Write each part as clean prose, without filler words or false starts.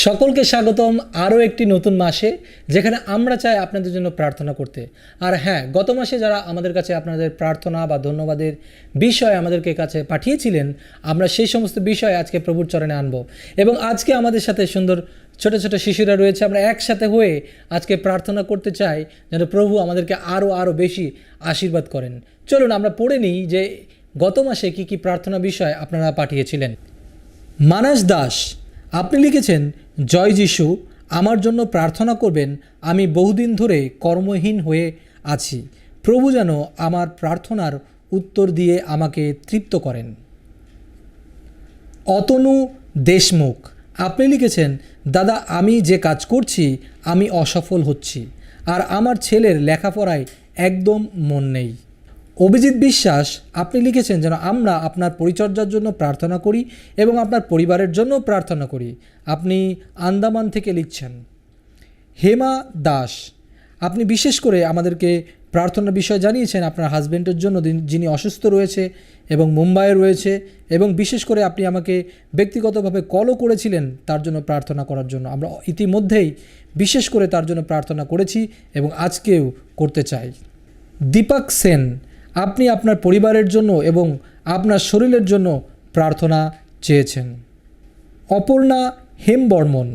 সকলকে স্বাগতম আরও একটি নতুন মাসে, যেখানে আমরা চাই আপনাদের জন্য প্রার্থনা করতে। আর হ্যাঁ, গত মাসে যারা আমাদের কাছে আপনাদের প্রার্থনা বা ধন্যবাদের বিষয় আমাদেরকে কাছে পাঠিয়েছিলেন, আমরা সেই সমস্ত বিষয় আজকে প্রভুর চরণে আনব। এবং আজকে আমাদের সাথে সুন্দর ছোট ছোট শিশুরা রয়েছে। আমরা একসাথে হয়ে আজকে প্রার্থনা করতে চাই যেন প্রভু আমাদেরকে আরও বেশি আশীর্বাদ করেন। চলুন আমরা পড়ে নিই যে গত মাসে কি কি প্রার্থনা বিষয় আপনারা পাঠিয়েছিলেন। মানস দাস, আপনি লিখেছেন, জয় যিশু, আমার জন্য প্রার্থনা করবেন। আমি বহুদিন ধরে কর্মহীন হয়ে আছি। প্রভু যেন আমার প্রার্থনার উত্তর দিয়ে আমাকে তৃপ্ত করেন। অতনু দেশমুখ, আপনি লিখেছেন, দাদা, আমি যে কাজ করছি আমি অসফল হচ্ছি, আর আমার ছেলের লেখাপড়ায় একদম মন নেই। অভিজিৎ বিশ্বাস, আপনি লিখেছেন যেন আমরা আপনার পরিচর্যার জন্য প্রার্থনা করি এবং আপনার পরিবারের জন্য প্রার্থনা করি। আপনি আন্দামান থেকে লিখছেন। হেমা দাস, আপনি বিশেষ করে আমাদেরকে প্রার্থনার বিষয় জানিয়েছেন আপনার হাজব্যান্ডের জন্য, যিনি অসুস্থ রয়েছে এবং মুম্বাইয়ে রয়েছে, এবং বিশেষ করে আপনি আমাকে ব্যক্তিগতভাবে কলও করেছিলেন তার জন্য প্রার্থনা করার জন্য। আমরা ইতিমধ্যেই বিশেষ করে তার জন্য প্রার্থনা করেছি এবং আজকেও করতে চাই। দীপক সেন, আপনি আপনার পরিবারের জন্য এবং আপনার শরীরের জন্য প্রার্থনা চেয়েছেন। অপর্ণা হেমবর্মন,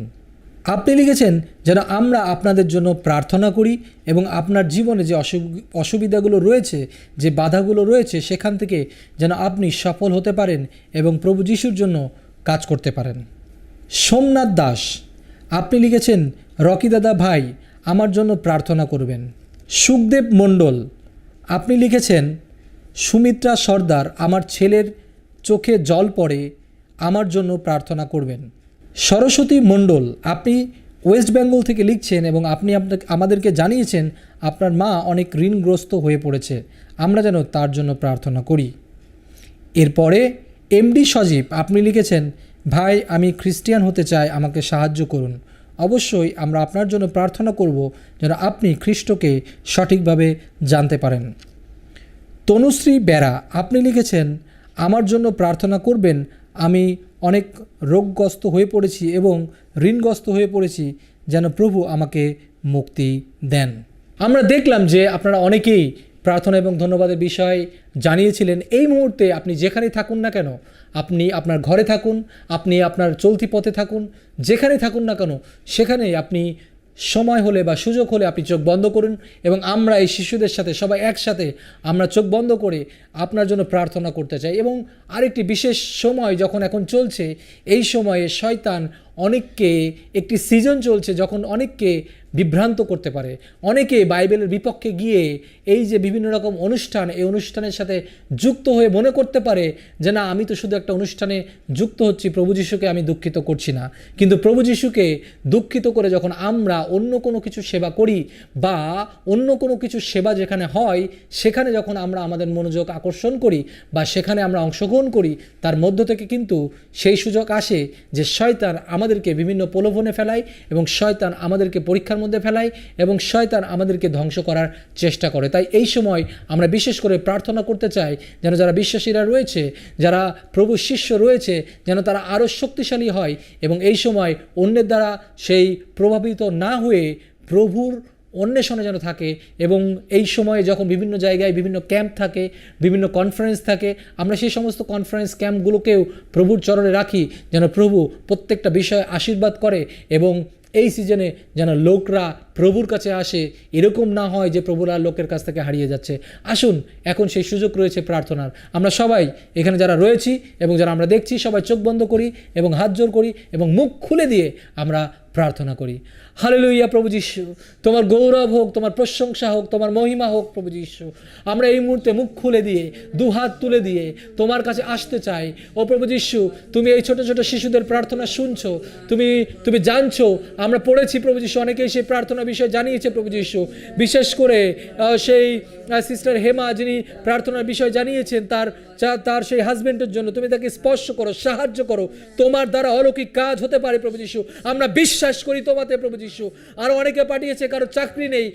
আপনি লিখেছেন যেন আমরা আপনাদের জন্য প্রার্থনা করি এবং আপনার জীবনে যে অসুবিধাগুলো রয়েছে, যে বাধাগুলো রয়েছে, সেখান থেকে যেন আপনি সফল হতে পারেন এবং প্রভু যিশুর জন্য কাজ করতে পারেন। সোমনাথ দাস, আপনি লিখেছেন, রকি দাদা ভাই, আমার জন্য প্রার্থনা করবেন। সুখদেব মণ্ডল, আপনি লিখেছেন, সুমিত্রা সর্দার, আমার ছেলের চোখে জল পড়ে, আমার জন্য প্রার্থনা করবেন। সরস্বতী মণ্ডল, আপনি ওয়েস্ট বেঙ্গল থেকে লিখছেন এবং আপনি আমাদেরকে জানিয়েছেন আপনার মা অনেক ঋণগ্রস্ত হয়ে পড়েছে, আমরা যেন তার জন্য প্রার্থনা করি। এরপরে এমডি সজীব, আপনি লিখেছেন, ভাই, আমি খ্রিস্টিয়ান হতে চাই, আমাকে সাহায্য করুন। অবশ্যই আমরা আপনার জন্য প্রার্থনা করব যেন আপনি খ্রিস্টকে সঠিকভাবে জানতে পারেন। তনুশ্রী বেরা, আপনি লিখেছেন, আমার জন্য প্রার্থনা করবেন। আমি অনেক রোগগ্রস্ত হয়ে পড়েছি এবং ঋণগ্রস্ত হয়ে পড়েছি, যেন প্রভু আমাকে মুক্তি দেন। আমরা দেখলাম যে আপনারা অনেকেই প্রার্থনা এবং ধন্যবাদের বিষয় জানিয়েছিলেন। এই মুহূর্তে আপনি যেখানেই থাকুন না কেন, আপনি আপনার ঘরে থাকুন, আপনি আপনার চলতি পথে থাকুন, যেখানে থাকুন না কেন, সেখানেই আপনি সময় হলে বা সুযোগ হলে আপনি চোখ বন্ধ করুন এবং আমরা এই শিশুদের সাথে সবাই একসাথে আমরা চোখ বন্ধ করে আপনার জন্য প্রার্থনা করতে চাই। এবং আরেকটি বিশেষ সময় যখন এখন চলছে, এই সময়ে শয়তান অনেককে, একটি সিজন চলছে যখন অনেককে বিভ্রান্ত করতে পারে। অনেকে বাইবেলের বিপক্ষে গিয়ে এই যে বিভিন্ন রকম অনুষ্ঠান, এই অনুষ্ঠানের সাথে যুক্ত হয়ে মনে করতে পারে যে না, আমি তো শুধু একটা অনুষ্ঠানে যুক্ত হচ্ছি, প্রভু যিশুকে আমি দুঃখিত করছি না। কিন্তু প্রভু যিশুকে দুঃখিত করে যখন আমরা অন্য কোনো কিছু সেবা করি বা অন্য কোনো কিছু সেবা যেখানে হয়, সেখানে যখন আমরা আমাদের মনোযোগ আকর্ষণ করি বা সেখানে আমরা অংশগ্রহণ করি, তার মধ্য থেকে কিন্তু সেই সুযোগ আসে যে শয়তান আমাদেরকে বিভিন্ন প্রলোভনে ফেলায় এবং শয়তান আমাদেরকে পরীক্ষার মধ্যে ফেলায় এবং শয়তান আমাদেরকে ধ্বংস করার চেষ্টা করে। তাই এই সময় আমরা বিশেষ করে প্রার্থনা করতে চাই যেন যারা বিশ্বাসীরা রয়েছে, যারা প্রভু শিষ্য রয়েছে, যেন তারা আরও শক্তিশালী হয় এবং এই সময় অন্যের দ্বারা সেই প্রভাবিত না হয়ে প্রভুর অন্বেষণে যেন থাকে। এবং এই সময়ে যখন বিভিন্ন জায়গায় বিভিন্ন ক্যাম্প থাকে, বিভিন্ন কনফারেন্স থাকে, আমরা সেই সমস্ত কনফারেন্স ক্যাম্পগুলোকেও প্রভুর চরণে রাখি যেন প্রভু প্রত্যেকটা বিষয়ে আশীর্বাদ করে এবং এই সিজনে যেন লোকরা প্রভুর কাছে আসে, এরকম না হয় যে প্রভুরা লোকের কাছ থেকে হারিয়ে যাচ্ছে। আসুন, এখন সেই সুযোগ রয়েছে প্রার্থনার। আমরা সবাই এখানে যারা রয়েছি এবং যারা আমরা দেখছি, সবাই চোখ বন্ধ করি এবং হাত জোড় করি এবং মুখ খুলে দিয়ে আমরা প্রার্থনা করি। হালেলুয়া। প্রভু যিশু, তোমার গৌরব হোক, তোমার প্রশংসা হোক, তোমার মহিমা হোক। প্রভু যিশু, আমরা এই মুহূর্তে মুখ খুলে দিয়ে, দু হাত তুলে দিয়ে তোমার কাছে আসতে চাই। ও প্রভু যিশু, তুমি এই ছোট ছোট শিশুদের প্রার্থনা শুনছো, তুমি জানছো। আমরা পড়েছি প্রভু যিশু, অনেকেই সেই প্রার্থনা বিষয়ে জানিয়েছে প্রভু যিশু। বিশেষ করে সেই সিস্টার হেমা, যিনি প্রার্থনার বিষয় জানিয়েছেন, তার তার সেই হাজবেন্ডের জন্য তুমি তাকে স্পর্শ করো, সাহায্য করো। তোমার দ্বারা অলৌকিক কাজ হতে পারে প্রভু যিশু। আমরা বিশ্বাস করি তোমাতে প্রভু যিশু। আরো অনেকে পাঠিয়েছে, কারো চাকরি নেই,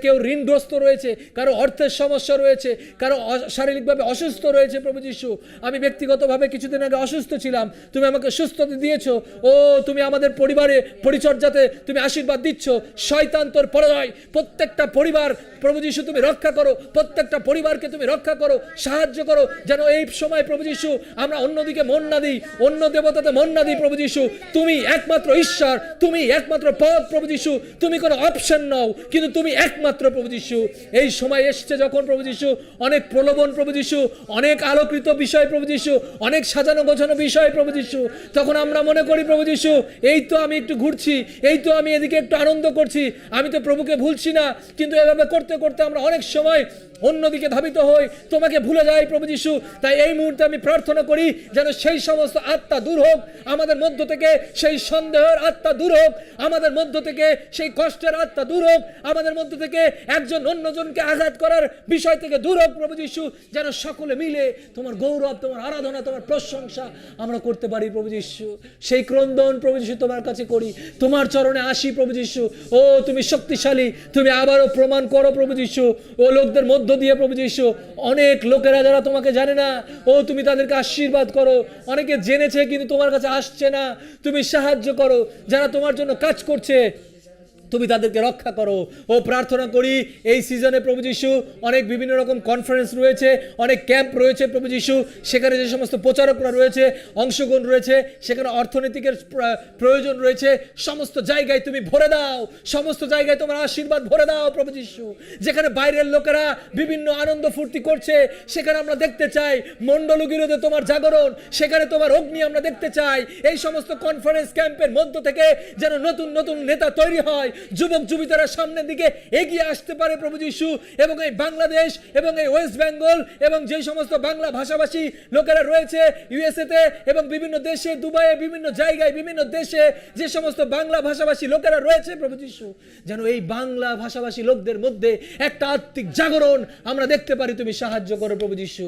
কেউ ঋণগ্রস্ত রয়েছে, কারো অর্থের সমস্যা রয়েছে, কারো শারীরিকভাবে অসুস্থ রয়েছে প্রভু যিশু। আমি ব্যক্তিগতভাবে কিছুদিন আগে অসুস্থ ছিলাম, তুমি আমাকে সুস্থতা দিয়েছো। ও তুমি আমাদের পরিবারে পরিচর্যাতে তুমি আশীর্বাদ দিচ্ছ। শয়তান তোর পরাজয়, প্রত্যেকটা পরিবার প্রভু যিশু তুমি রক্ষা করো, প্রত্যেকটা পরিবারকে তুমি রক্ষা করো, সাহায্য করো, যেন এই সময় প্রভু যিশু আমরা অন্যদিকে মন না দিই, অন্য দেবতাতে মন না দিই প্রভু যিশু। তুমি একমাত্র ঈশ্বর, তুমি একমাত্র পথ প্রভু যিশু। তুমি কোনো অপশন নাও, কিন্তু তুমি একমাত্র প্রভু যিশু। এই সময় এসছে যখন প্রভু যিশু অনেক প্রলোভন প্রভু যিশু, অনেক আলোকিত বিষয় প্রভু যিশু, অনেক সাজানো গোছানো বিষয় প্রভু যিশু, তখন আমরা মনে করি প্রভু যিশু এই তো আমি একটু ঘুরছি, এই তো আমি এদিকে একটু আনন্দ করছি, আমি তো প্রভুকে ভুলছি না। কিন্তু এভাবে করতে করতে আমরা অনেক সময় অন্যদিকে ধাবিত হই, তোমাকে ভুলে যাই প্রভু যিশু। তাই এই মুহূর্তে আমি প্রার্থনা করি যেন সেই সমস্ত আত্মা দূর হোক আমাদের মধ্য থেকে, সেই সন্দেহের আত্মা দূর হোক আমাদের মধ্য থেকে, সেই কষ্টের আত্মা দূর হোক আমাদের মধ্য থেকে, একজন অন্যজনকে আঘাত করার বিষয় থেকে দূর হোক প্রভু যিশু। যেন সকলে মিলে তোমার গৌরব, তোমার আরাধনা, তোমার প্রশংসা আমরা করতে পারি প্রভু যিশু। সেই ক্রন্দন প্রভু যিশু তোমার কাছে করি, তোমার চরণে আসি প্রভু যিশু। ও তুমি শক্তিশালী, তুমি আবারও প্রমাণ করো প্রভু যিশু। ও লোকদের মধ্য দিয়ে প্রভু যিশু, অনেক লোকেরা যারা তোমাকে জানে না, ও তুমি তাদেরকে আশীর্বাদ করো। অনেকে জেনেছে কিন্তু তোমার কাছে আসছে না, তুমি সাহায্য করো। যারা তোমার জন্য কাজ করছে তুমি তাদেরকে রক্ষা করো। ও প্রার্থনা করি এই সিজনে প্রভু যিশু অনেক বিভিন্ন রকম কনফারেন্স রয়েছে, অনেক ক্যাম্প রয়েছে প্রভু যিশু। সেখানে যে সমস্ত প্রচারকরা রয়েছে, অংশগ্রহণ রয়েছে, সেখানে অর্থনীতিকের প্রয়োজন রয়েছে। সমস্ত জায়গায় তুমি ভরে দাও, সমস্ত জায়গায় তোমার আশীর্বাদ ভরে দাও প্রভু যিশু। যেখানে বাইরের লোকেরা বিভিন্ন আনন্দ ফুর্তি করছে, সেখানে আমরা দেখতে চাই মণ্ডলগিরিতে তোমার জাগরণ, সেখানে তোমার অগ্নি আমরা দেখতে চাই। এই সমস্ত কনফারেন্স ক্যাম্পের মধ্য থেকে যেন নতুন নতুন নেতা তৈরি হয়, যুবক যুবতীরা সামনের দিকে এগিয়ে আসতে পারে প্রভু যিশু। এবং এই বাংলাদেশ এবং এই ওয়েস্ট বেঙ্গল এবং যে সমস্ত বাংলা ভাষাভাষী লোকেরা রয়েছে ইউএসএ তে এবং বিভিন্ন দেশে, দুবাইয়ে, বিভিন্ন জায়গায়, বিভিন্ন দেশে যে সমস্ত বাংলা ভাষাভাষী লোকেরা রয়েছে প্রভু যিশু, যেন এই বাংলা ভাষাভাষী লোকদের মধ্যে একটা আত্মিক জাগরণ আমরা দেখতে পারি। তুমি সাহায্য করো প্রভু যিশু।